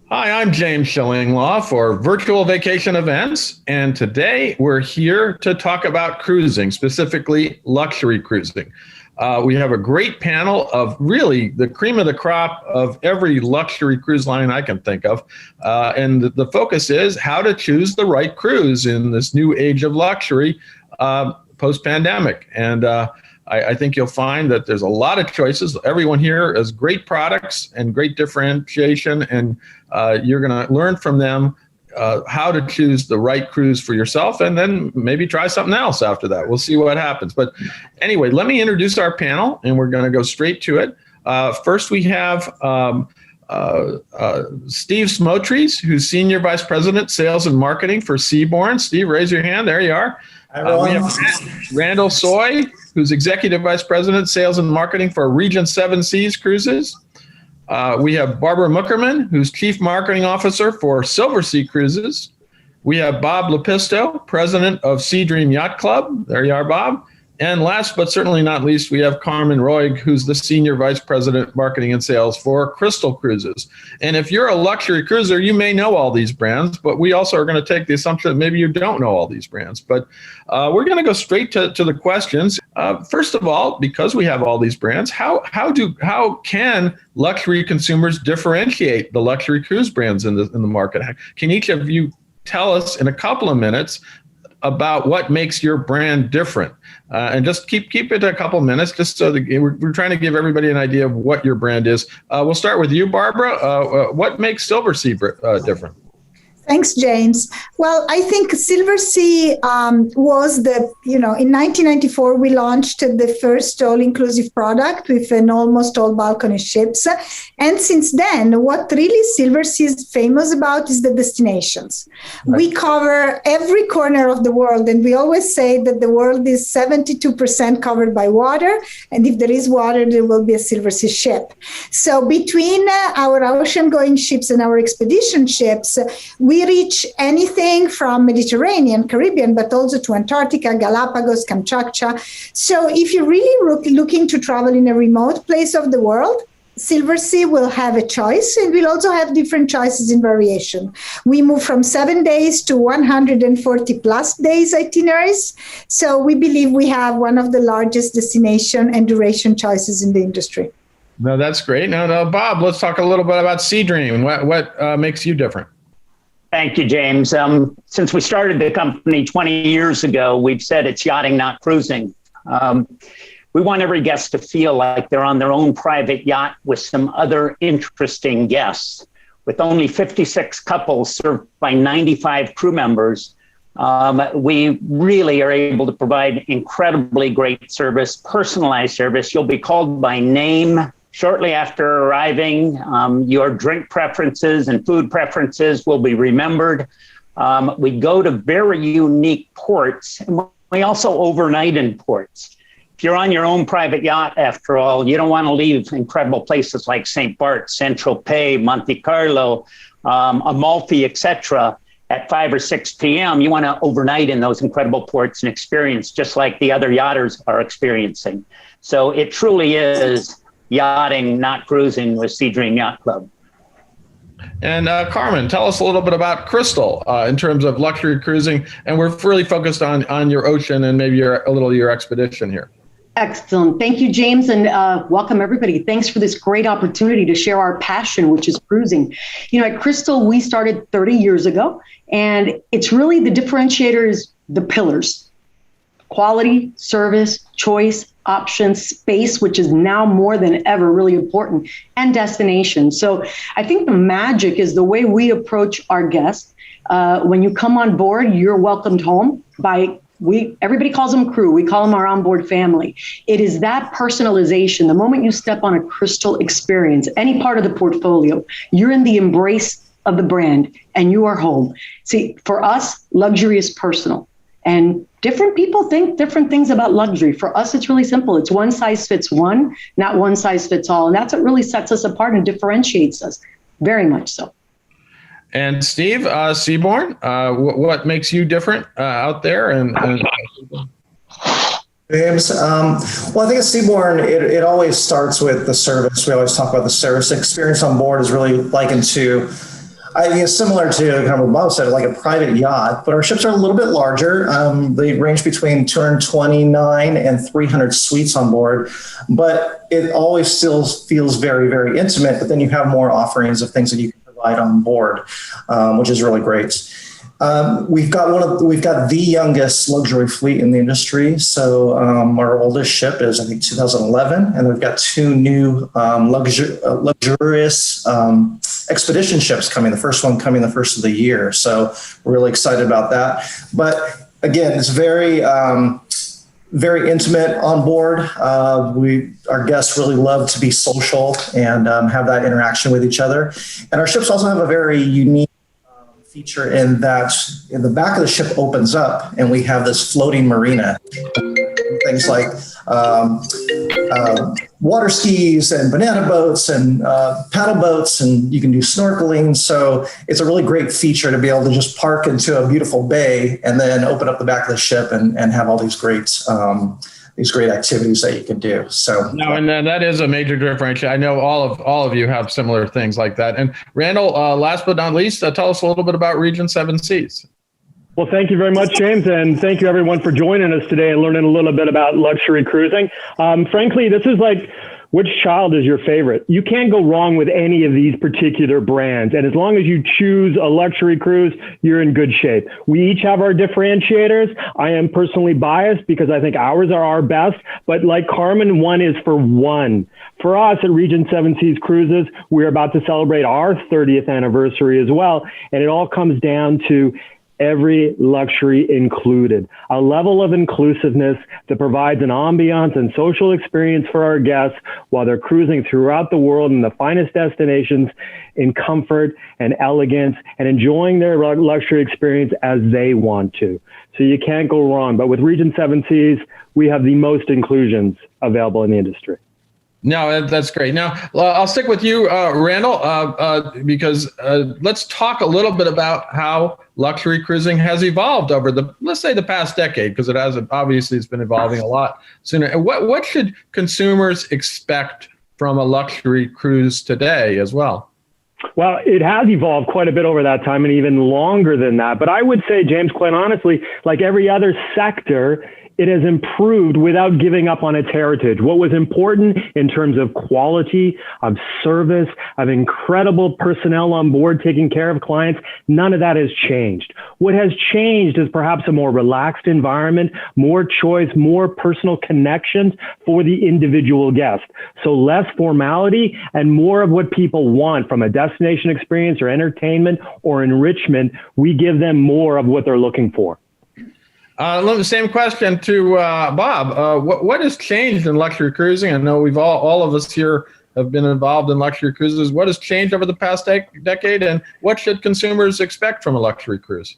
Hi, I'm James Shillinglaw for Virtual Vacation Events, and today we're here to talk about cruising, specifically luxury cruising. We have a great panel of really the cream of the crop of every luxury cruise line I can think of, and the focus is how to choose the right cruise in this new age of luxury post-pandemic. And I think you'll find that there's a lot of choices. Everyone here has great products and great differentiation, and you're going to learn from them how to choose the right cruise for yourself, and then maybe try something else after that. We'll see what happens. But anyway, let me introduce our panel, and we're going to go straight to it. First, we have Steve Smotrys, who's Senior Vice President, Sales and Marketing for Seabourn. Steve, raise your hand. There you are. We have Randall Soy, who's Executive Vice President, Sales and Marketing for Regent Seven Seas Cruises. We have Barbara Muckerman, who's Chief Marketing Officer for Silversea Cruises. We have Bob Lepisto, President of SeaDream Yacht Club. There you are, Bob. And last but certainly not least, we have Carmen Roig, who's the Senior Vice President, Marketing and Sales for Crystal Cruises. And if you're a luxury cruiser, you may know all these brands, but we also are going to take the assumption that maybe you don't know all these brands. But we're going to go straight to the questions. First of all, because we have all these brands, how can luxury consumers differentiate the luxury cruise brands in the market? Can each of you tell us in a couple of minutes about what makes your brand different? And just keep it a couple minutes, just so that we're trying to give everybody an idea of what your brand is. We'll start with you, Barbara. What makes Silversea different? Thanks, James. Well, I think Silversea was in 1994, we launched the first all-inclusive product with an almost all balcony ships. And since then, what really Silversea is famous about is the destinations. Right. We cover every corner of the world, and we always say that the world is 72% covered by water. And if there is water, there will be a Silversea ship. So between our ocean-going ships and our expedition ships, we reach anything from Mediterranean, Caribbean, but also to Antarctica, Galapagos, Kamchatka. So if you're really looking to travel in a remote place of the world, Silversea will have a choice, and we'll also have different choices in variation. We move from 7 days to 140 plus days itineraries. So we believe we have one of the largest destination and duration choices in the industry. No, that's great. Now, Bob, let's talk a little bit about SeaDream. What makes you different? Thank you, James. Since we started the company 20 years ago, we've said it's yachting, not cruising. We want every guest to feel like they're on their own private yacht with some other interesting guests. With only 56 couples served by 95 crew members, we really are able to provide incredibly great service, personalized service. You'll be called by name shortly after arriving. Your drink preferences and food preferences will be remembered. We go to very unique ports, and we also overnight in ports. If you're on your own private yacht, after all, you don't want to leave incredible places like St. Bart's, Saint-Tropez, Monte Carlo, Amalfi, etc. at 5 or 6 p.m. You want to overnight in those incredible ports and experience just like the other yachters are experiencing. So it truly is yachting, not cruising with SeaDream Yacht Club. And Carmen, tell us a little bit about Crystal in terms of luxury cruising. And we're really focused on your ocean and maybe your expedition here. Excellent. Thank you, James, and welcome everybody. Thanks for this great opportunity to share our passion, which is cruising. At Crystal, we started 30 years ago, and it's really the differentiators, the pillars: quality, service, choice, options, space, which is now more than ever really important, and destination. So I think the magic is the way we approach our guests. When you come on board, you're welcomed home by everybody calls them crew. We call them our onboard family. It is that personalization. The moment you step on a Crystal experience, any part of the portfolio, you're in the embrace of the brand and you are home. See, for us, luxury is personal. And different people think different things about luxury. For us, it's really simple. It's one size fits one, not one size fits all. And that's what really sets us apart and differentiates us, very much so. And Steve, Seabourn, what makes you different out there? James, well, I think at Seabourn, it always starts with the service. We always talk about the service. The experience on board is really likened to Similar to kind of what Bob said, like a private yacht, but our ships are a little bit larger. They range between 229 and 300 suites on board, but it always still feels very, very intimate. But then you have more offerings of things that you can provide on board, which is really great. We've got the youngest luxury fleet in the industry. So our oldest ship is, I think, 2011, and we've got two new luxurious expedition ships coming. The first one coming the first of the year. So we're really excited about that. But again, it's very very intimate on board. Our guests really love to be social and have that interaction with each other. And our ships also have a very unique feature in that in the back of the ship opens up and we have this floating marina. Things like water skis and banana boats and paddle boats, and you can do snorkeling. So it's a really great feature to be able to just park into a beautiful bay and then open up the back of the ship and have all these great activities that you can do. So no, and that is a major differentiator. I know all of you have similar things like that. And Randall, last but not least, tell us a little bit about Regent Seven Seas. Well, thank you very much, James, and thank you everyone for joining us today and learning a little bit about luxury cruising. Frankly, this is like, which child is your favorite? You can't go wrong with any of these particular brands. And as long as you choose a luxury cruise, you're in good shape. We each have our differentiators. I am personally biased because I think ours are our best, but like Carmen, one is for one. For us at Regent Seven Seas Cruises, we're about to celebrate our 30th anniversary as well. And it all comes down to every luxury included, a level of inclusiveness that provides an ambiance and social experience for our guests while they're cruising throughout the world in the finest destinations in comfort and elegance and enjoying their luxury experience as they want to. So you can't go wrong. But with Regent Seven Seas, we have the most inclusions available in the industry. No, that's great. Now, I'll stick with you, Randall, because let's talk a little bit about how luxury cruising has evolved over let's say the past decade, because it has obviously it's been evolving a lot sooner. And what should consumers expect from a luxury cruise today as well? Well, it has evolved quite a bit over that time and even longer than that. But I would say, James, quite honestly, like every other sector, it has improved without giving up on its heritage. What was important in terms of quality, of service, of incredible personnel on board taking care of clients, none of that has changed. What has changed is perhaps a more relaxed environment, more choice, more personal connections for the individual guest. So less formality and more of what people want from a destination experience or entertainment or enrichment. We give them more of what they're looking for. The same question to Bob. What has changed in luxury cruising? I know we've all of us here have been involved in luxury cruises. What has changed over the past decade, and what should consumers expect from a luxury cruise?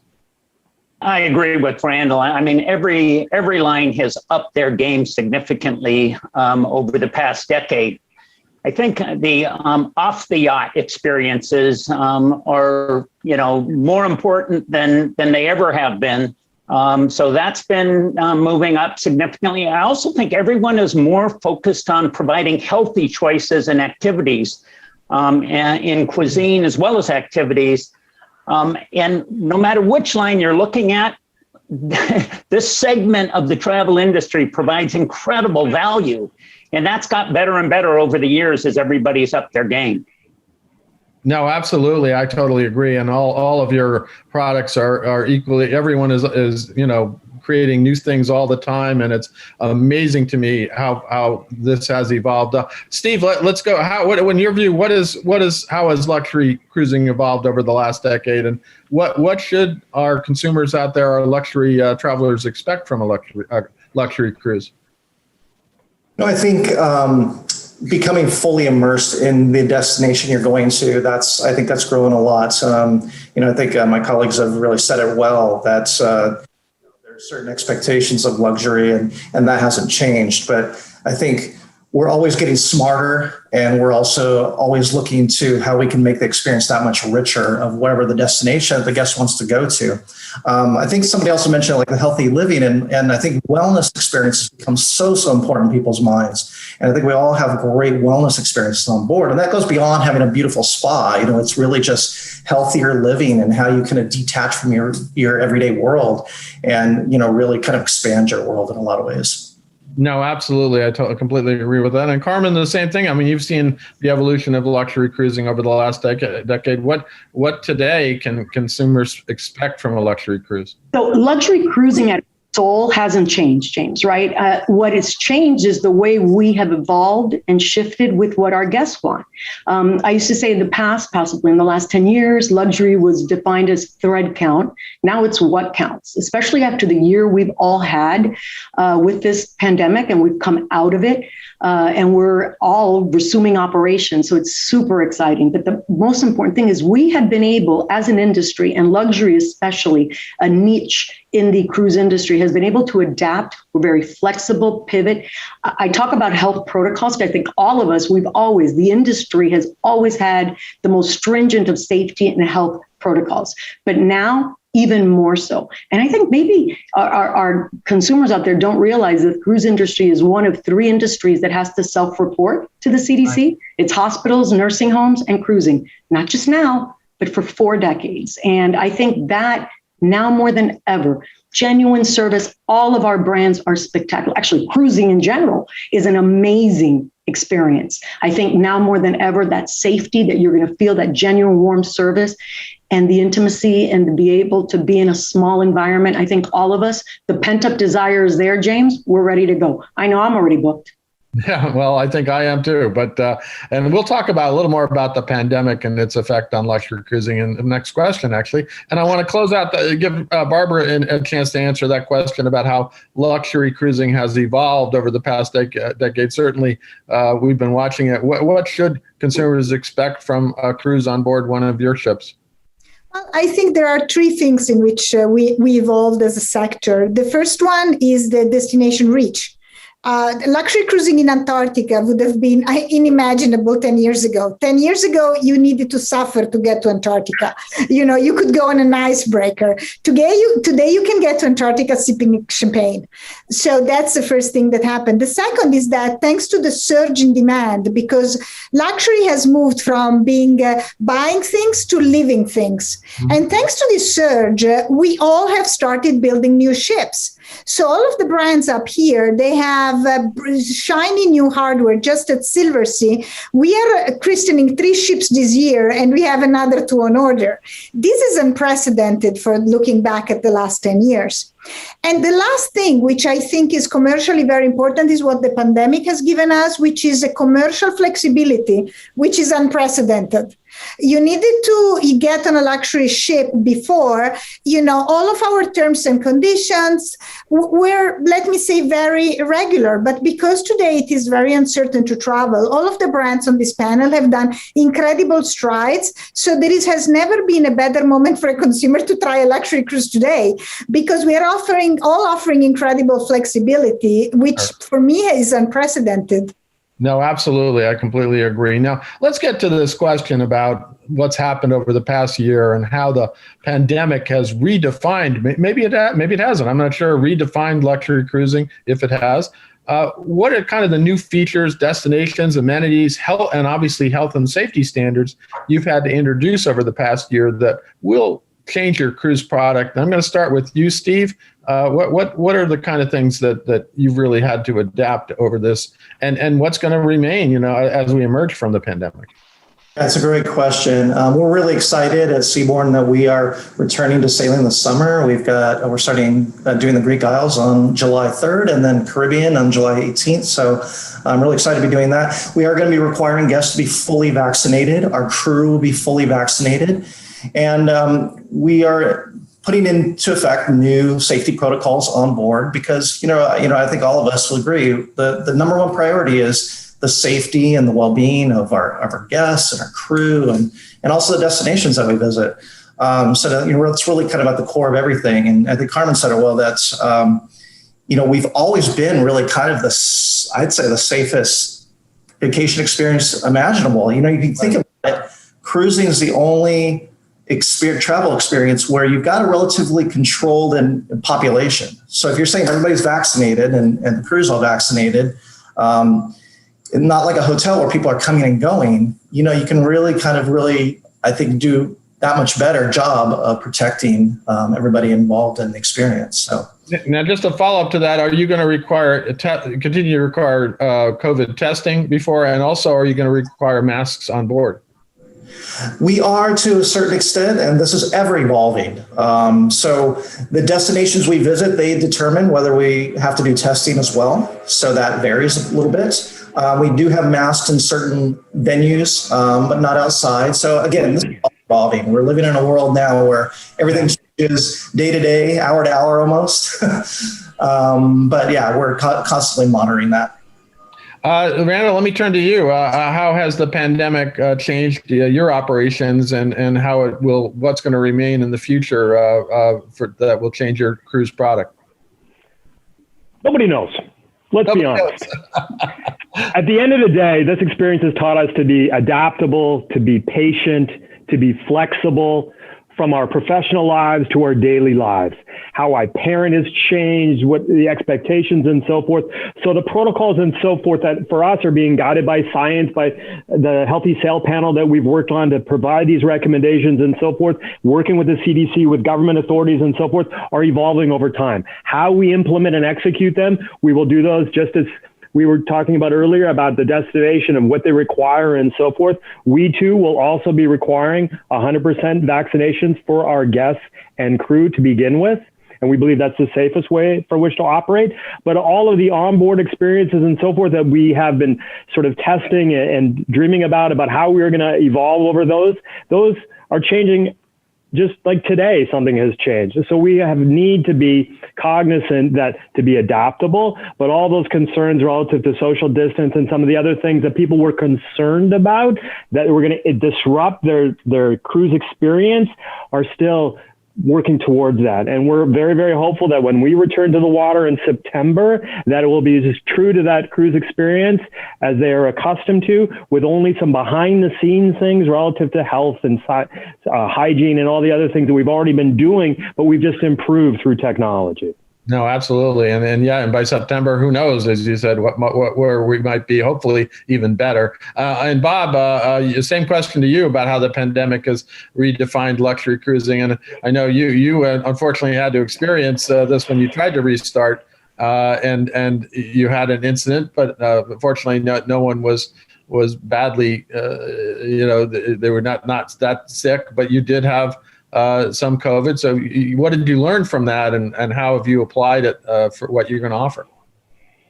I agree with Randall. I mean, every line has upped their game significantly over the past decade. I think the off the yacht experiences are, more important than they ever have been. So that's been moving up significantly. I also think everyone is more focused on providing healthy choices and activities in cuisine as well as activities. And no matter which line you're looking at, this segment of the travel industry provides incredible value. And that's got better and better over the years as everybody's upped their game. No, absolutely. I totally agree. And all of your products are equally, everyone is creating new things all the time. And it's amazing to me how this has evolved. Steve, let's go. In your view, how has luxury cruising evolved over the last decade? And what should our consumers out there, our luxury travelers expect from a luxury cruise? No, I think, becoming fully immersed in the destination you're going to, I think that's growing a lot. I think my colleagues have really said it well, that there's certain expectations of luxury and that hasn't changed. But I think we're always getting smarter, and we're also always looking to how we can make the experience that much richer of whatever the destination that the guest wants to go to. I think somebody also mentioned like the healthy living, and I think wellness experiences become so important in people's minds. And I think we all have great wellness experiences on board, and that goes beyond having a beautiful spa. It's really just healthier living and how you kind of detach from your everyday world and, really kind of expand your world in a lot of ways. No, absolutely. I completely agree with that. And Carmen, the same thing. I mean, you've seen the evolution of luxury cruising over the last decade. What today can consumers expect from a luxury cruise? So luxury cruising at soul hasn't changed, James, right? What has changed is the way we have evolved and shifted with what our guests want. I used to say in the past, possibly in the last 10 years, luxury was defined as thread count. Now it's what counts, especially after the year we've all had with this pandemic, and we've come out of it. And we're all resuming operations. So it's super exciting. But the most important thing is we have been able, as an industry, and luxury especially, a niche in the cruise industry, has been able to adapt. We're very flexible, pivot. I talk about health protocols. I think all of us, the industry has always had the most stringent of safety and health protocols. But now, even more so. And I think maybe our consumers out there don't realize that the cruise industry is one of 3 industries that has to self-report to the CDC. Right. It's hospitals, nursing homes, and cruising, not just now, but for 4 decades. And I think that now more than ever, genuine service, all of our brands are spectacular. Actually, cruising in general is an amazing experience. I think now more than ever, that safety, that you're going to feel that genuine warm service, and the intimacy, and to be able to be in a small environment. I think all of us, the pent-up desire is there, James. We're ready to go. I know I'm already booked. Yeah, well, I think I am too. But and we'll talk about a little more about the pandemic and its effect on luxury cruising in the next question, actually. And I want to close out, give Barbara a chance to answer that question about how luxury cruising has evolved over the past decade. Certainly, we've been watching it. What should consumers expect from a cruise on board one of your ships? Well, I think there are 3 things in which we evolved as a sector. The first one is the destination reach. Luxury cruising in Antarctica would have been unimaginable 10 years ago. 10 years ago, you needed to suffer to get to Antarctica. You could go on an icebreaker. Today you can get to Antarctica sipping champagne. So that's the first thing that happened. The second is that thanks to the surge in demand, because luxury has moved from being buying things to living things. Mm-hmm. And thanks to this surge, we all have started building new ships. So all of the brands up here, they have shiny new hardware. Just at Silversea, we are christening 3 ships this year, and we have another 2 on order. This is unprecedented for looking back at the last 10 years. And the last thing, which I think is commercially very important, is what the pandemic has given us, which is a commercial flexibility, which is unprecedented. You needed to get on a luxury ship before, all of our terms and conditions were, let me say, very irregular. But because today it is very uncertain to travel, all of the brands on this panel have done incredible strides. So there has never been a better moment for a consumer to try a luxury cruise today, because we are offering incredible flexibility, which for me is unprecedented. No, absolutely. I completely agree. Now, let's get to this question about what's happened over the past year and how the pandemic has redefined, maybe it hasn't, I'm not sure, redefined luxury cruising, if it has. What are kind of the new features, destinations, amenities, health, and obviously health and safety standards you've had to introduce over the past year that will change your cruise product? And I'm going to start with you, Steve. What are the kind of things that you've really had to adapt over this, and what's going to remain, as we emerge from the pandemic? That's a great question. We're really excited at Seabourn that we are returning to sailing this summer. We're starting doing the Greek Isles on July 3rd, and then Caribbean on July 18th. So I'm really excited to be doing that. We are going to be requiring guests to be fully vaccinated. Our crew will be fully vaccinated, and we are putting into effect new safety protocols on board because, I think all of us will agree the number one priority is the safety and the well-being of our guests and our crew and also the destinations that we visit. So that, it's really kind of at the core of everything. And I think Carmen said it well, that's, we've always been really kind of I'd say the safest vacation experience imaginable. You can think about it. Cruising is the only travel experience where you've got a relatively controlled population. So if you're saying everybody's vaccinated and the crew's all vaccinated, not like a hotel where people are coming and going, you can really I think, do that much better job of protecting everybody involved in the experience. So now, just a follow up to that, are you going to continue to require COVID testing before, and also are you going to require masks on board? We are, to a certain extent, and this is ever evolving. So the destinations we visit, they determine whether we have to do testing as well. So that varies a little bit. We do have masks in certain venues, but not outside. So again, this is evolving. We're living in a world now where everything changes day to day, hour to hour almost. But yeah, we're constantly monitoring that. Randall, let me turn to you. How has the pandemic changed your operations, and what's going to remain in the future that will change your cruise product? Nobody knows. Let's be honest. At the end of the day, this experience has taught us to be adaptable, to be patient, to be flexible, from our professional lives to our daily lives. How I parent has changed, what the expectations and so forth. So the protocols and so forth that for us are being guided by science, by the Healthy Sail Panel that we've worked on to provide these recommendations and so forth, working with the CDC, with government authorities and so forth, are evolving over time. How we implement and execute them, we will do those just as we were talking about earlier about the destination and what they require and so forth. We too will also be requiring 100% vaccinations for our guests and crew to begin with. And we believe that's the safest way for which to operate. But all of the onboard experiences and so forth that we have been sort of testing and dreaming about how we are going to evolve over those are changing. Just like today, something has changed. So we need to be cognizant that to be adaptable, but all those concerns relative to social distance and some of the other things that people were concerned about that were going to disrupt their cruise experience are still working towards that. And we're very, very hopeful that when we return to the water in September, that it will be as true to that cruise experience as they are accustomed to, with only some behind the scenes things relative to health and hygiene and all the other things that we've already been doing, but we've just improved through technology. No, absolutely. And by September, who knows, as you said, where we might be, hopefully even better. And Bob, same question to you about how the pandemic has redefined luxury cruising. And I know you unfortunately had to experience this when you tried to restart, and you had an incident, but fortunately no one was badly, they were not that sick, but you did have some COVID. So what did you learn from that, and how have you applied it for what you're going to offer?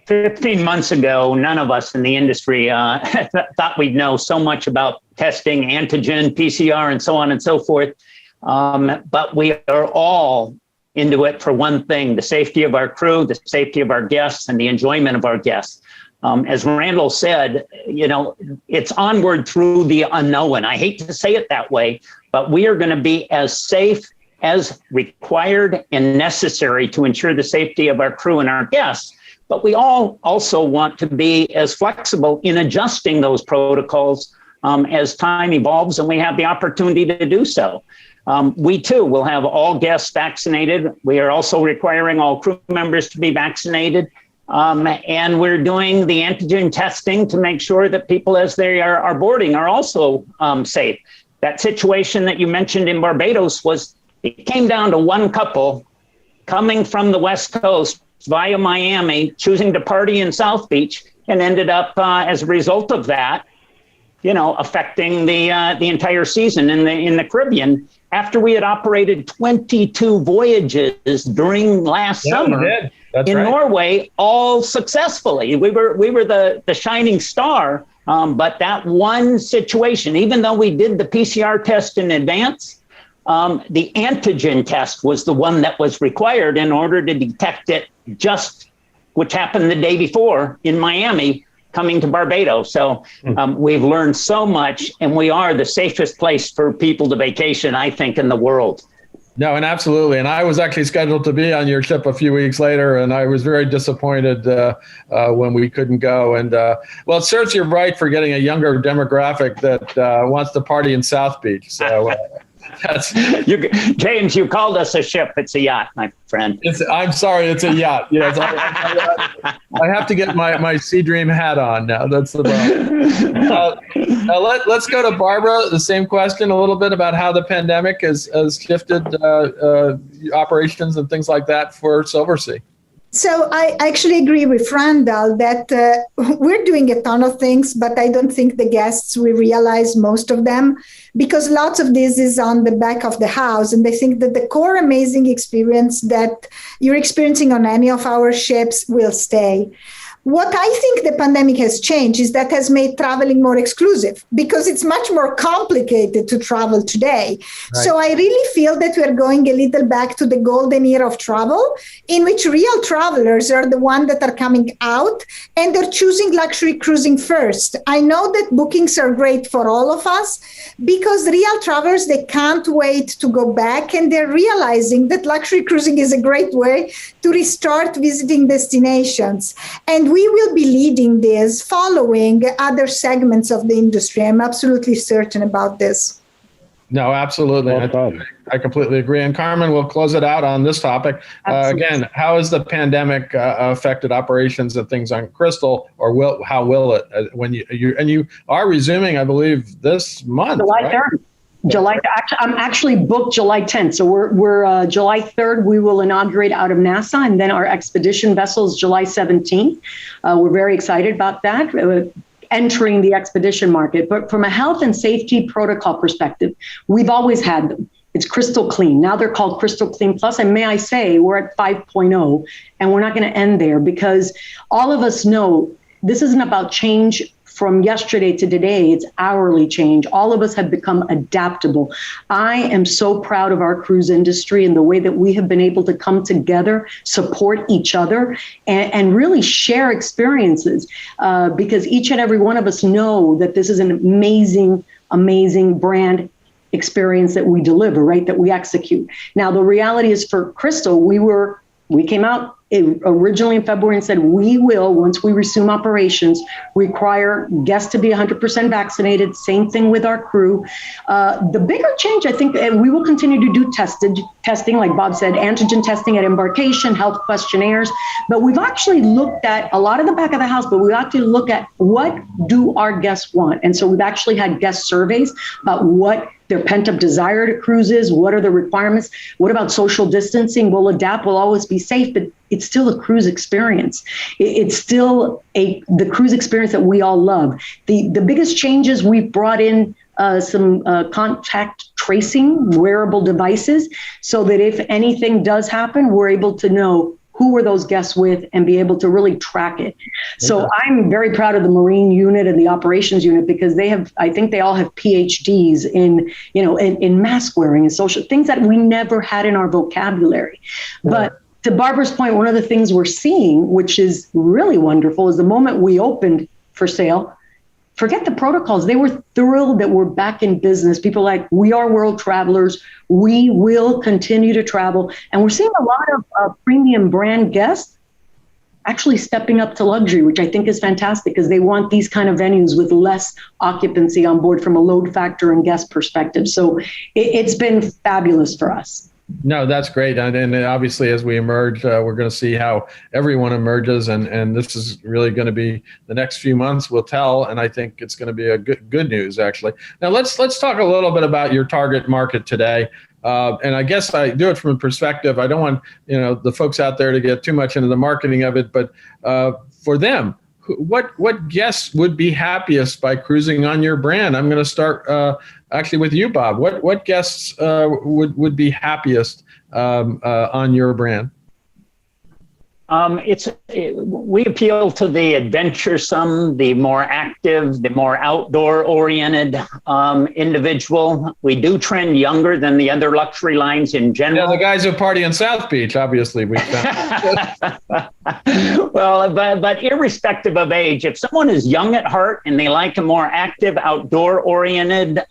15 months ago, none of us in the industry thought we'd know so much about testing, antigen, PCR, and so on and so forth. But we are all into it for one thing: the safety of our crew, the safety of our guests, and the enjoyment of our guests. As Randall said, it's onward through the unknown. I hate to say it that way, but we are going to be as safe as required and necessary to ensure the safety of our crew and our guests. But we all also want to be as flexible in adjusting those protocols as time evolves and we have the opportunity to do so. We too will have all guests vaccinated. We are also requiring all crew members to be vaccinated. And we're doing the antigen testing to make sure that people, as they are boarding, are also safe. That situation that you mentioned in Barbados it came down to one couple coming from the West Coast via Miami, choosing to party in South Beach, and ended up, as a result of that, affecting the entire season in the Caribbean. After we had operated 22 voyages during last summer in Norway, all successfully. We were the shining star, but that one situation, even though we did the PCR test in advance, the antigen test was the one that was required in order to detect it, which happened the day before in Miami, coming to Barbados. So we've learned so much, and we are the safest place for people to vacation, I think, in the world. No, and absolutely. And I was actually scheduled to be on your ship a few weeks later, and I was very disappointed when we couldn't go. And well, it serves you right for getting a younger demographic that wants to party in South Beach. So that's James, you called us a ship. It's a yacht, my friend. I'm sorry, it's a yacht. Yes, I have to get my SeaDream hat on now. That's the problem. Let's go to Barbara. The same question, a little bit about how the pandemic has shifted operations and things like that for Silversea. So I actually agree with Randall that we're doing a ton of things, but I don't think the guests will realize most of them, because lots of this is on the back of the house. And I think that the core amazing experience that you're experiencing on any of our ships will stay. What I think the pandemic has changed is that has made traveling more exclusive, because it's much more complicated to travel today. Right. So I really feel that we're going a little back to the golden era of travel, in which real travelers are the ones that are coming out and they're choosing luxury cruising first. I know that bookings are great for all of us, because real travelers, they can't wait to go back, and they're realizing that luxury cruising is a great way to restart visiting destinations. And we will be leading this, following other segments of the industry. I'm absolutely certain about this. No, absolutely. I completely agree. And Carmen, we'll close it out on this topic. Again, how has the pandemic affected operations and things on Crystal, or how will it when you are resuming, I believe, this month? July 3rd. I'm actually booked July 10th. So we're July 3rd, we will inaugurate out of Nassau, and then our expedition vessels July 17th. We're very excited about that, entering the expedition market. But from a health and safety protocol perspective, we've always had them. It's Crystal Clean. Now they're called Crystal Clean Plus. And may I say, we're at 5.0, and we're not going to end there, because all of us know this isn't about change from yesterday to today. It's hourly change. All of us have become adaptable. I am so proud of our cruise industry and the way that we have been able to come together, support each other, and really share experiences, because each and every one of us know that this is an amazing, amazing brand experience that we deliver, right? That we execute. Now, the reality is, for Crystal, we came out originally in February and said, we will, once we resume operations, require guests to be 100% vaccinated. Same thing with our crew. The bigger change, I think, we will continue to do testing, like Bob said, antigen testing at embarkation, health questionnaires. But we've actually looked at a lot of the back of the house, but we actually look at what do our guests want. And so we've actually had guest surveys about what their pent-up desire to cruise is, what are the requirements, what about social distancing? We'll adapt, we'll always be safe, but it's still a cruise experience. It's still the cruise experience that we all love. The biggest changes, we've brought in some contact tracing wearable devices, so that if anything does happen, we're able to know who were those guests with and be able to really track it. So I'm very proud of the Marine unit and the operations unit, because I think they all have PhDs in mask wearing and social things that we never had in our vocabulary. Yeah. But to Barbara's point, one of the things we're seeing, which is really wonderful, is the moment we opened for sale, forget the protocols. They were thrilled that we're back in business. People are like, we are world travelers. We will continue to travel. And we're seeing a lot of premium brand guests actually stepping up to luxury, which I think is fantastic, because they want these kind of venues with less occupancy on board from a load factor and guest perspective. So it's been fabulous for us. No, that's great. And obviously, as we emerge, we're going to see how everyone emerges. And this is really going to be the next few months will tell. And I think it's going to be a good news, actually. Now, let's talk a little bit about your target market today. And I guess I do it from a perspective. I don't want the folks out there to get too much into the marketing of it. But for them, what guests would be happiest by cruising on your brand? I'm going to start actually with you, Bob. What guests would be happiest on your brand? We appeal to the adventuresome, the more active, the more outdoor-oriented individual. We do trend younger than the other luxury lines in general. Yeah, the guys who party in South Beach, obviously, we found. Well, but irrespective of age, if someone is young at heart and they like a more active, outdoor-oriented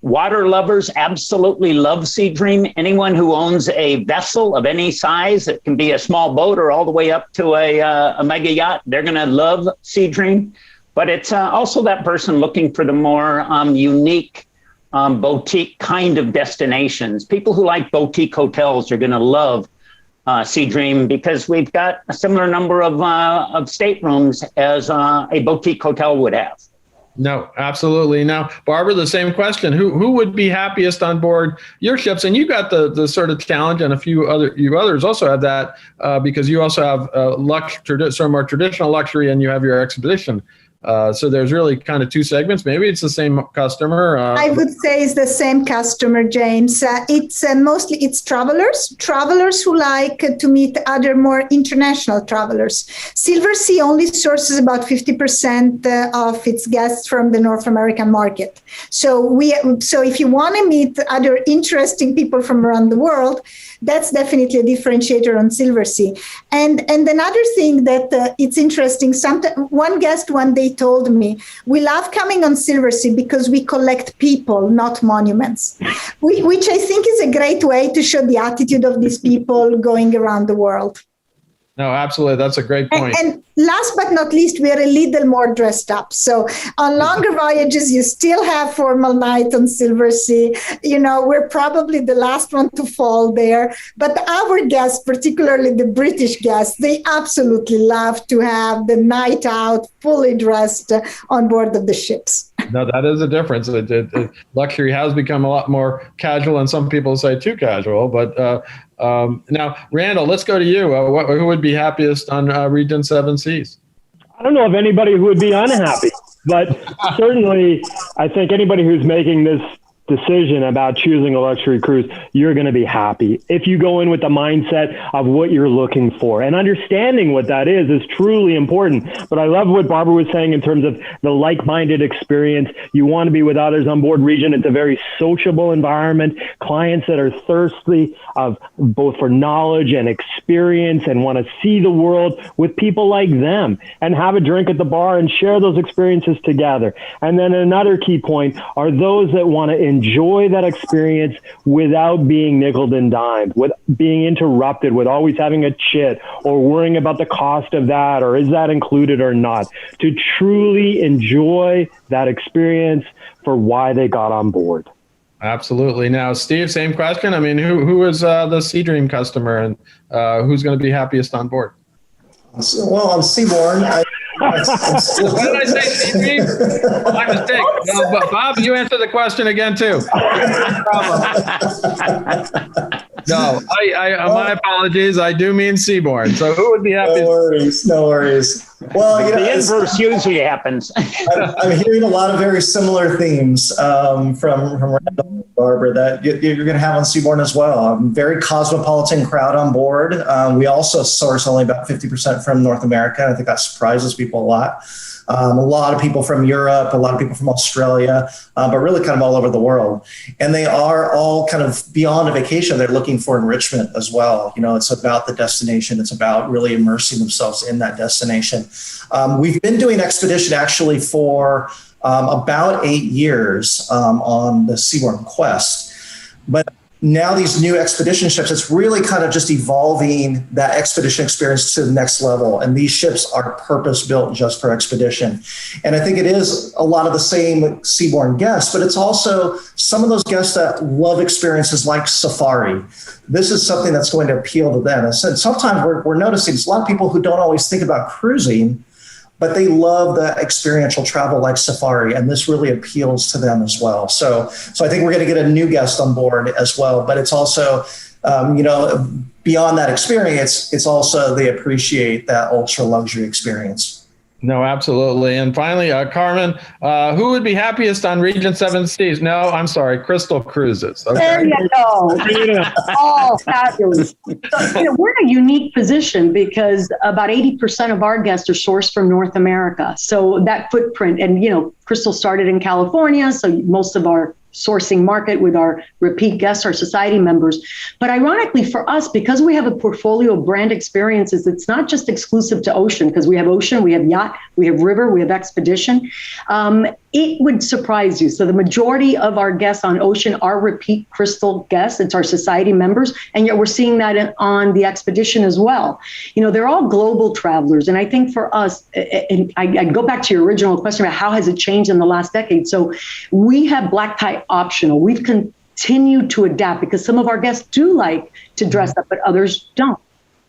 Water lovers absolutely love SeaDream. Anyone who owns a vessel of any size, it can be a small boat or all the way up to a mega yacht, they're going to love SeaDream. But it's also that person looking for the more unique boutique kind of destinations. People who like boutique hotels are going to love SeaDream because we've got a similar number of staterooms as a boutique hotel would have. No, absolutely. Now, Barbara, the same question. Who would be happiest on board your ships? And you got the sort of challenge, and you others also have that because you also have some more traditional luxury, and you have your expedition. So there's really kind of two segments. Maybe it's the same customer. I would say it's the same customer, James. It's mostly travelers who like to meet other more international travelers. Silversea only sources about 50% of its guests from the North American market. So if you want to meet other interesting people from around the world, that's definitely a differentiator on Silversea. And another thing that it's interesting, one guest one day told me, we love coming on Silversea because we collect people, not monuments, which I think is a great way to show the attitude of these people going around the world. No, absolutely. That's a great point. And last but not least, we are a little more dressed up. So on longer voyages, you still have formal night on Silversea. We're probably the last one to fall there. But our guests, particularly the British guests, they absolutely love to have the night out fully dressed on board of the ships. No, that is a difference. Luxury has become a lot more casual, and some people say too casual. But now, Randall, let's go to you. Who would be happiest on Regent Seven Seas? I don't know of anybody who would be unhappy, but certainly I think anybody who's making this decision about choosing a luxury cruise, you're going to be happy if you go in with the mindset of what you're looking for, and understanding what that is truly important. But I love what Barbara was saying in terms of the like-minded experience. You want to be with others on board Regent. It's a very sociable environment, clients that are thirsty of both for knowledge and experience and want to see the world with people like them and have a drink at the bar and share those experiences together. And then another key point are those that want to enjoy that experience without being nickeled and dimed, with being interrupted, with always having a chit or worrying about the cost of that or is that included or not, to truly enjoy that experience for why they got on board. Absolutely. Now, Steve, same question. I mean, who is the SeaDream customer, and who's going to be happiest on board? Well, on Seabourn, what did I say, SeaDream? My mistake. No, but Bob, you answer the question again too. No, my apologies. I do mean Seabourn. So who would be happy? No worries. Well, the inverse usually happens. I'm hearing a lot of very similar themes from Randall and Barbara that you're going to have on Seabourn as well. Very cosmopolitan crowd on board. We also source only about 50% from North America. I think that surprises people a lot. A lot of people from Europe, a lot of people from Australia, but really kind of all over the world. And they are all kind of beyond a vacation. They're looking for enrichment as well. It's about the destination. It's about really immersing themselves in that destination. We've been doing expedition actually for about 8 years on the Seabourn Quest. But now these new expedition ships, it's really kind of just evolving that expedition experience to the next level. And these ships are purpose built just for expedition. And I think it is a lot of the same Seabourn guests, but it's also some of those guests that love experiences like safari. This is something that's going to appeal to them. And sometimes we're noticing it's a lot of people who don't always think about cruising, but they love the experiential travel like safari, and this really appeals to them as well. So I think we're going to get a new guest on board as well, but it's also, beyond that experience, it's also they appreciate that ultra luxury experience. No, absolutely. And finally, Carmen, who would be happiest on Regent Seven Seas? No, I'm sorry, Crystal Cruises. Okay. There you go. Oh, fabulous. So, we're in a unique position because about 80% of our guests are sourced from North America. So that footprint, and, Crystal started in California, so most of our sourcing market with our repeat guests, our society members. But ironically for us, because we have a portfolio of brand experiences, it's not just exclusive to ocean, because we have ocean, we have yacht, we have river, we have expedition. it would surprise you. So the majority of our guests on Ocean are repeat Crystal guests. It's our society members. And yet we're seeing that on the expedition as well. You know, they're all global travelers. And I think for us, and I go back to your original question about how has it changed in the last decade. So we have black tie optional. We've continued to adapt because some of our guests do like to dress up, but others don't.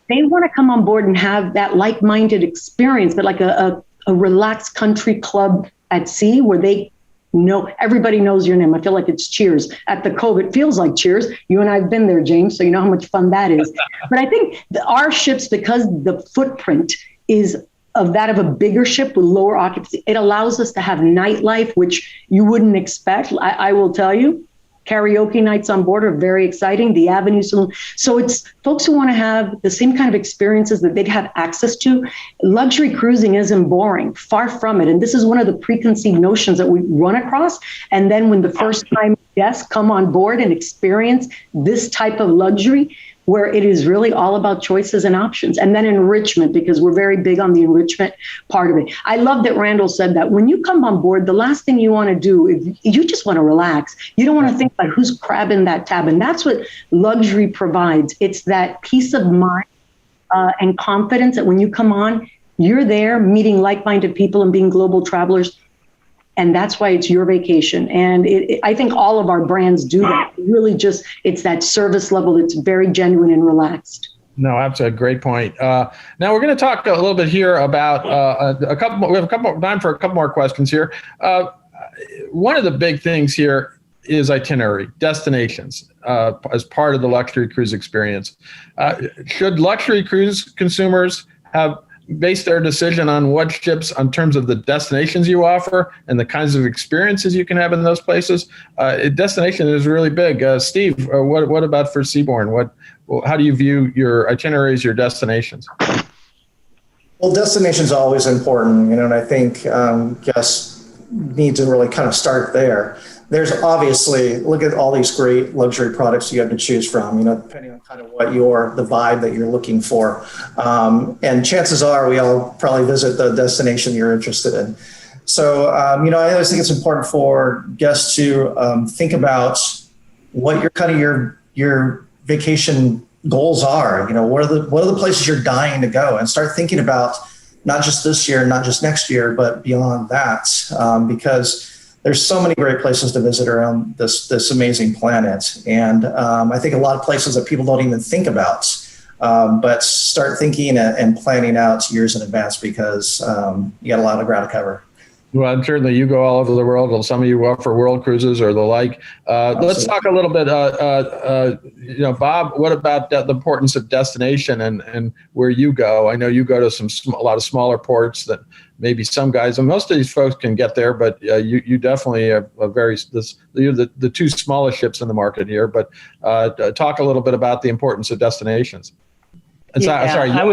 They want to come on board and have that like-minded experience, but like a relaxed country club at sea where they know everybody knows your name. I feel like it's Cheers. At the Cove, it feels like Cheers. You and I have been there, James, so you know how much fun that is. But I think our ships, because the footprint is of that of a bigger ship with lower occupancy, it allows us to have nightlife, which you wouldn't expect. I will tell you, karaoke nights on board are very exciting. The Avenue Saloon. So it's folks who want to have the same kind of experiences that they'd have access to. Luxury cruising isn't boring, far from it. And this is one of the preconceived notions that we run across. And then when the first time guests come on board and experience this type of luxury, where it is really all about choices and options, and then enrichment, because we're very big on the enrichment part of it. I love that Randall said that when you come on board, the last thing you want to do, if you just want to relax, you don't want to think about who's crabbing that tab. And that's what luxury provides. It's that peace of mind and confidence that when you come on, you're there meeting like-minded people and being global travelers. And that's why it's your vacation. And I think all of our brands do that. Really just, it's that service level that's very genuine and relaxed. No, that's a great point. Now we're going to talk a little bit here about we have time for a couple more questions here. One of the big things here is itinerary, destinations, as part of the luxury cruise experience. Should luxury cruise consumers have base their decision on what ships in terms of the destinations you offer and the kinds of experiences you can have in those places? Destination is really big. Steve, what about for Seabourn? How do you view your itineraries, your destinations? Well, destinations are always important, and I think guests need to really kind of start there. There's obviously, look at all these great luxury products you have to choose from, depending on kind of what the vibe that you're looking for. And chances are we all probably visit the destination you're interested in. So, I always think it's important for guests to think about what your vacation goals are. What are the places you're dying to go, and start thinking about not just this year, not just next year, but beyond that, because there's so many great places to visit around this amazing planet. And I think a lot of places that people don't even think about, but start thinking and planning out years in advance, because you got a lot of ground to cover. Well, and certainly you go all over the world, and some of you offer world cruises or the like. Let's talk a little bit, Bob, what about the importance of destination and where you go? I know you go to a lot of smaller ports that maybe some guys, and most of these folks can get there, but you definitely have you're the two smallest ships in the market here. But talk a little bit about the importance of destinations. I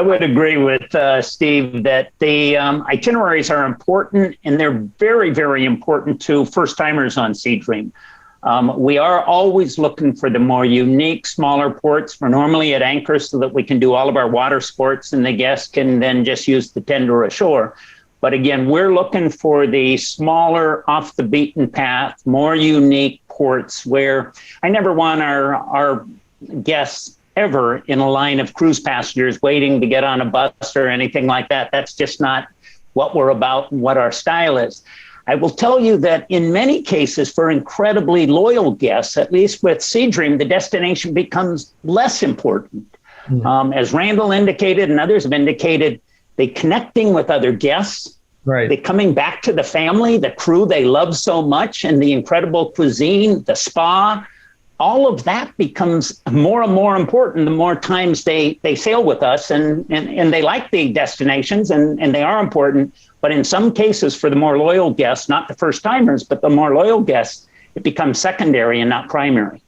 would agree with Steve that the itineraries are important, and they're very, very important to first-timers on SeaDream. We are always looking for the more unique, smaller ports. We're normally at anchor so that we can do all of our water sports, and the guests can then just use the tender ashore. But again, we're looking for the smaller, off the beaten path, more unique ports where I never want our guests ever in a line of cruise passengers waiting to get on a bus or anything like that. That's just not what we're about and what our style is. I will tell you that in many cases, for incredibly loyal guests, at least with SeaDream, the destination becomes less important. Mm-hmm. As Randall indicated and others have indicated, they connecting with other guests, right? They coming back to the family, the crew they love so much, and the incredible cuisine, the spa. All of that becomes more and more important the more times they sail with us, and they like the destinations and they are important. But in some cases, for the more loyal guests, not the first timers, but the more loyal guests, it becomes secondary and not primary.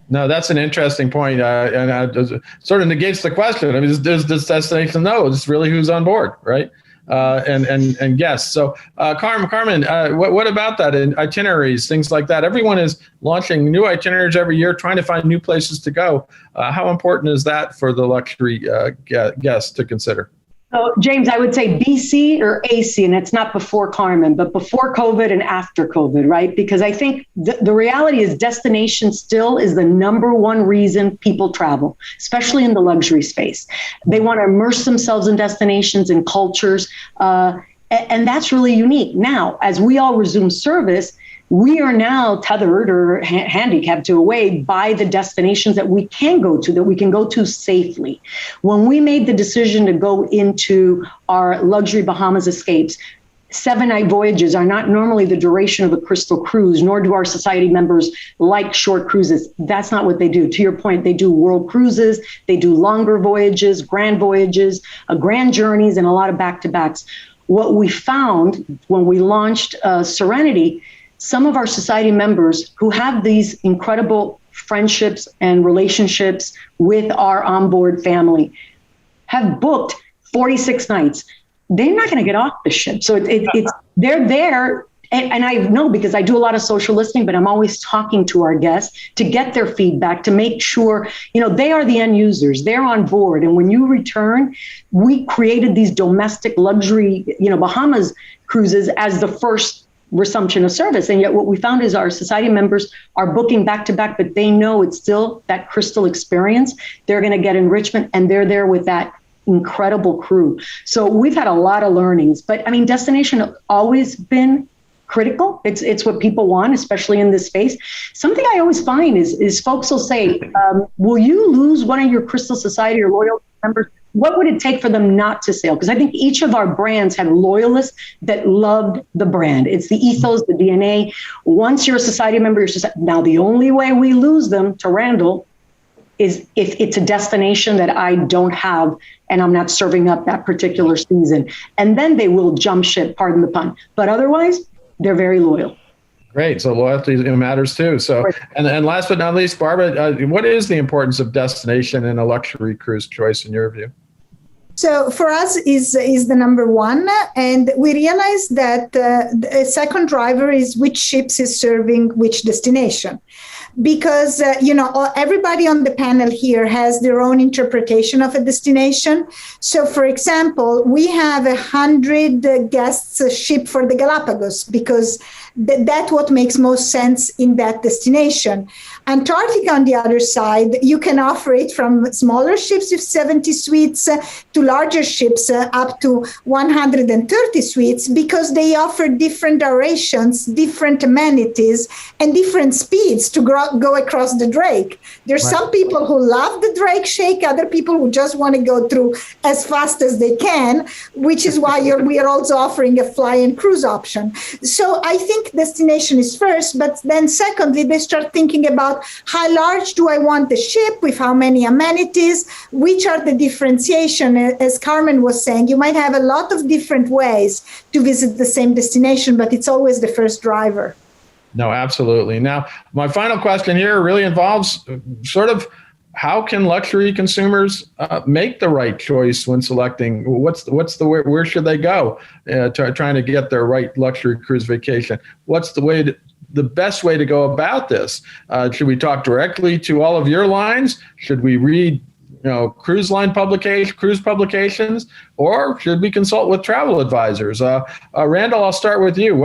No, that's an interesting point, and sort of negates the question. I mean, does this destination know? It's really who's on board, right? And guests. So, Carmen, what about that in itineraries, things like that? Everyone is launching new itineraries every year, trying to find new places to go. How important is that for the luxury guests to consider? So, James, I would say BC or AC, and it's not before Carmen, but before COVID and after COVID, right? Because I think the reality is destination still is the number one reason people travel, especially in the luxury space. They want to immerse themselves in destinations and cultures, and that's really unique. Now, as we all resume service, we are now tethered or handicapped to a way by the destinations that we can go to, that we can go to safely. When we made the decision to go into our luxury Bahamas escapes, 7-night voyages are not normally the duration of a Crystal cruise, nor do our society members like short cruises. That's not what they do. To your point, they do world cruises, they do longer voyages, grand journeys, and a lot of back-to-backs. What we found when we launched Serenity, some of our society members who have these incredible friendships and relationships with our onboard family have booked 46 nights. They're not going to get off the ship. So they're there. And I know because I do a lot of social listening, but I'm always talking to our guests to get their feedback, to make sure, they are the end users. They're on board. And when you return, we created these domestic luxury, Bahamas cruises as the first resumption of service. And yet what we found is our society members are booking back to back, but they know it's still that Crystal experience. They're going to get enrichment, and they're there with that incredible crew. So we've had a lot of learnings, but destination has always been critical. It's what people want, especially in this space. Something I always find is folks will say, will you lose one of your Crystal Society or loyalty members? What would it take for them not to sail? Because I think each of our brands have loyalists that loved the brand. It's the ethos, the DNA. Once you're a society member, now the only way we lose them to Randall is if it's a destination that I don't have and I'm not serving up that particular season. And then they will jump ship, pardon the pun. But otherwise, they're very loyal. Great. So loyalty matters too. So, and last but not least, Barbara, what is the importance of destination in a luxury cruise choice in your view? So for us is the number one, and we realize that a second driver is which ships is serving which destination. Because, everybody on the panel here has their own interpretation of a destination. So, for example, we have 100 guests ship for the Galapagos because that's what makes most sense in that destination. Antarctica, on the other side, you can offer it from smaller ships with 70 suites to larger ships up to 130 suites because they offer different durations, different amenities, and different speeds to go across the Drake. There's some people who love the Drake shake, other people who just want to go through as fast as they can, which is why we are also offering a fly and cruise option. So I think destination is first, but then secondly, they start thinking about how large do I want the ship with how many amenities, which are the differentiation. As Carmen was saying, you might have a lot of different ways to visit the same destination, but it's always the first driver. No, absolutely. Now, my final question here really involves sort of how can luxury consumers make the right choice when selecting what's the way, where should they go trying to get their right luxury cruise vacation? What's the best way to go about this? Should we talk directly to all of your lines? Should we read cruise publications, or should we consult with travel advisors? Randall, I'll start with you.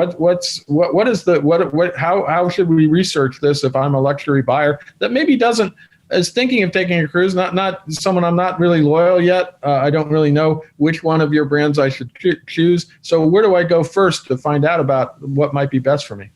How should we research this if I'm a luxury buyer that maybe is thinking of taking a cruise, not someone I'm not really loyal yet. I don't really know which one of your brands I should choose. So where do I go first to find out about what might be best for me?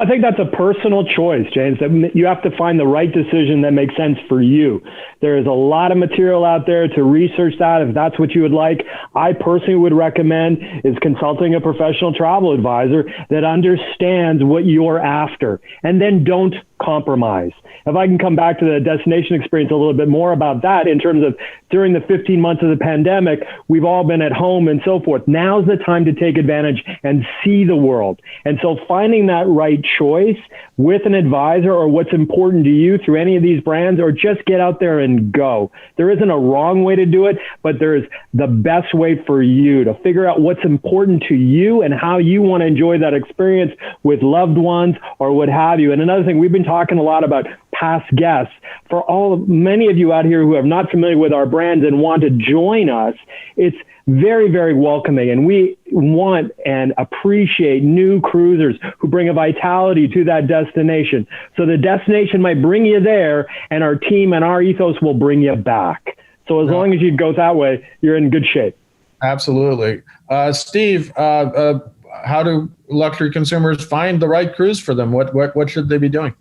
I think that's a personal choice, James. You have to find the right decision that makes sense for you. There is a lot of material out there to research that if that's what you would like. I personally would recommend is consulting a professional travel advisor that understands what you're after, and then don't compromise. If I can come back to the destination experience a little bit more about that in terms of during the 15 months of the pandemic, we've all been at home and so forth. Now's the time to take advantage and see the world. And so finding that right choice with an advisor or what's important to you through any of these brands, or just get out there and go. There isn't a wrong way to do it, but there's the best way for you to figure out what's important to you and how you want to enjoy that experience with loved ones or what have you. And another thing, we've been talking a lot about past guests. For many of you out here who are not familiar with our brands and want to join us, it's very, very welcoming. And we want and appreciate new cruisers who bring a vitality to that destination. So the destination might bring you there, and our team and our ethos will bring you back. So as long as you go that way, you're in good shape. Absolutely. Steve, how do luxury consumers find the right cruise for them? What should they be doing?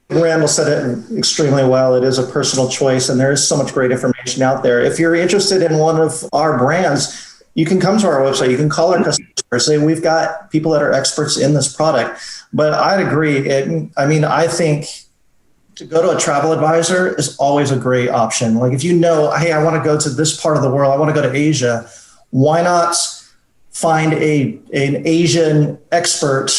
Randall said it extremely well. It is a personal choice, and there is so much great information out there. If you're interested in one of our brands, you can come to our website. You can call our customers. Say we've got people that are experts in this product. But I'd agree. I think to go to a travel advisor is always a great option. Like if you know, hey, I want to go to this part of the world. I want to go to Asia. Why not find an Asian expert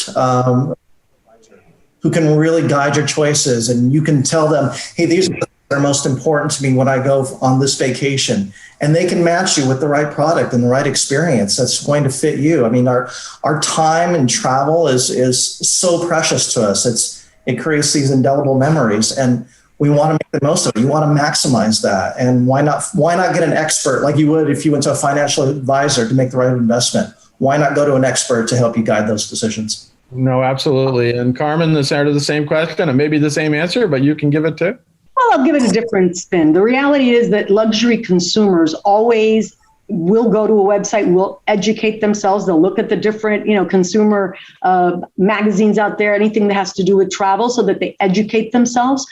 who can really guide your choices, and you can tell them, hey, these are the things that are most important to me when I go on this vacation. And they can match you with the right product and the right experience that's going to fit you. I mean, our time and travel is so precious to us. It creates these indelible memories, and we want to make the most of it. You want to maximize that. And why not get an expert like you would if you went to a financial advisor to make the right investment? Why not go to an expert to help you guide those decisions? No, absolutely. And Carmen, the same question, and maybe the same answer, but you can give it too. Well, I'll give it a different spin. The reality is that luxury consumers always will go to a website, will educate themselves. They'll look at the different, consumer magazines out there, anything that has to do with travel, so that they educate themselves.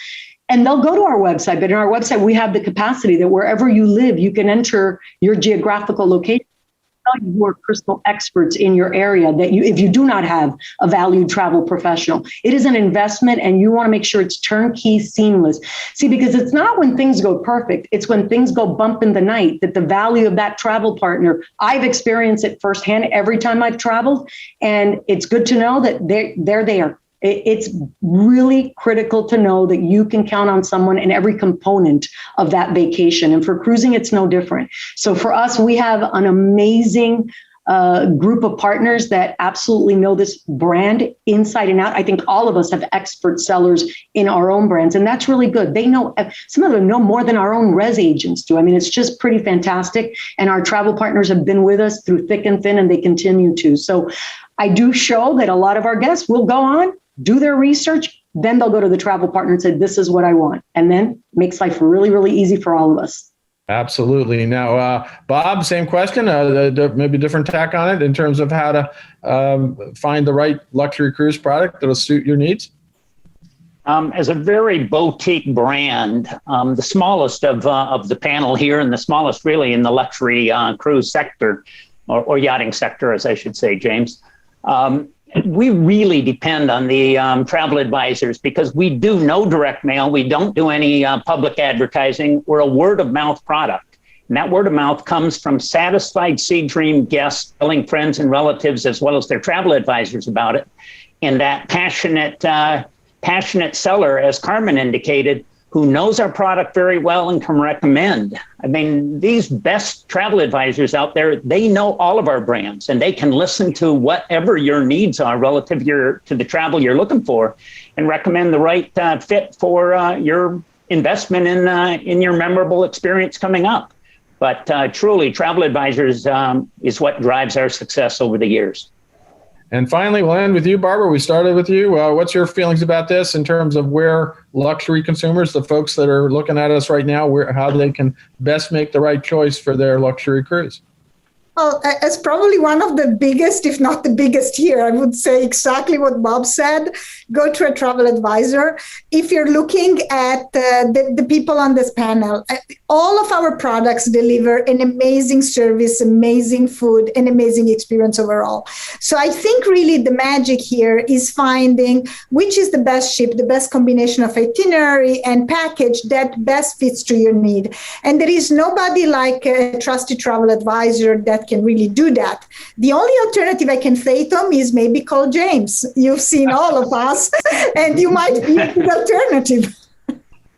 And they'll go to our website. But in our website, we have the capacity that wherever you live, you can enter your geographical location. You are crystal experts in your area that if you do not have a valued travel professional, it is an investment, and you want to make sure it's turnkey, seamless. See, because it's not when things go perfect, it's when things go bump in the night that the value of that travel partner, I've experienced it firsthand every time I've traveled. And it's good to know that they're there. It's really critical to know that you can count on someone in every component of that vacation. And for cruising, it's no different. So for us, we have an amazing group of partners that absolutely know this brand inside and out. I think all of us have expert sellers in our own brands, and that's really good. They know, some of them know more than our own res agents do. I mean, it's just pretty fantastic. And our travel partners have been with us through thick and thin, and they continue to. So I do show that a lot of our guests will go on, do their research, then they'll go to the travel partner and say, this is what I want. And then makes life really, really easy for all of us. Absolutely. Now, Bob, same question, maybe different tack on it in terms of how to find the right luxury cruise product that'll suit your needs. As a very boutique brand, the smallest of the panel here, and the smallest really in the luxury cruise sector, or yachting sector, as I should say, James, we really depend on the travel advisors, because we do no direct mail. We don't do any public advertising. We're a word of mouth product. And that word of mouth comes from satisfied SeaDream guests telling friends and relatives, as well as their travel advisors, about it. And that passionate seller, as Carmen indicated, who knows our product very well and can recommend. I mean, these best travel advisors out there, they know all of our brands, and they can listen to whatever your needs are relative to the travel you're looking for, and recommend the right fit for your investment in your memorable experience coming up. But truly, travel advisors is what drives our success over the years. And finally, we'll end with you, Barbara. We started with you. What's your feelings about this in terms of where luxury consumers, the folks that are looking at us right now, how they can best make the right choice for their luxury cruise? Well, as probably one of the biggest, if not the biggest here, I would say exactly what Bob said. Go to a travel advisor. If you're looking at the people on this panel, all of our products deliver an amazing service, amazing food, and amazing experience overall. So I think really the magic here is finding which is the best ship, the best combination of itinerary and package that best fits to your need. And there is nobody like a trusted travel advisor that can really do that. The only alternative I can say to them is maybe call James. You've seen all of us, and you might be the alternative.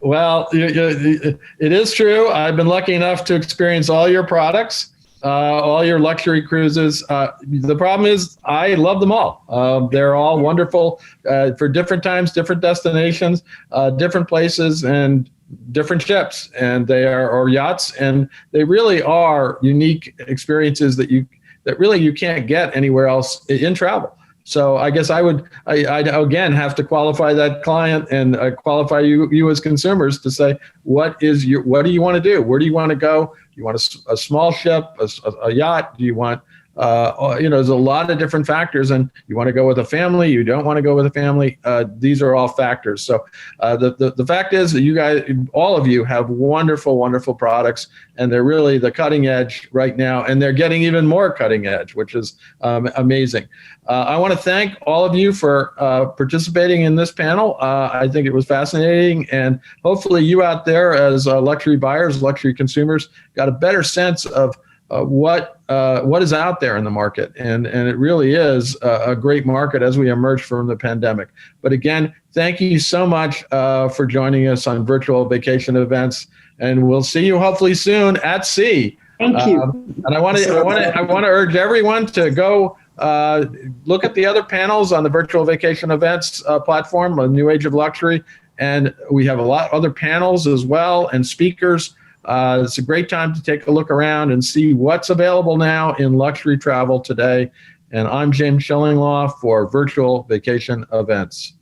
Well, it is true. I've been lucky enough to experience all your products. all your luxury cruises. The problem is I love them all. They're all wonderful for different times, different destinations, different places, and different ships. And they are, or yachts, and they really are unique experiences that you can't get anywhere else in travel. So I guess I again have to qualify that client and qualify you as consumers to say, what do you want to do? Where do you want to go? You want a small ship, a yacht? Do you want, there's a lot of different factors, and you want to go with a family, you don't want to go with a family. These are all factors. So the fact is that you guys, all of you, have wonderful, wonderful products, and they're really the cutting edge right now, and they're getting even more cutting edge, which is amazing. I want to thank all of you for participating in this panel. I think it was fascinating, and hopefully you out there as luxury buyers, luxury consumers, got a better sense of what is out there in the market, and it really is a great market as we emerge from the pandemic. But again, thank you so much for joining us on virtual vacation events, and we'll see you hopefully soon at sea. Thank you. And I want to urge everyone to go look at the other panels on the virtual vacation events platform, a New Age of Luxury, and we have a lot of other panels as well and speakers. It's a great time to take a look around and see what's available now in luxury travel today. And I'm James Shillinglaw for Virtual Vacation Events.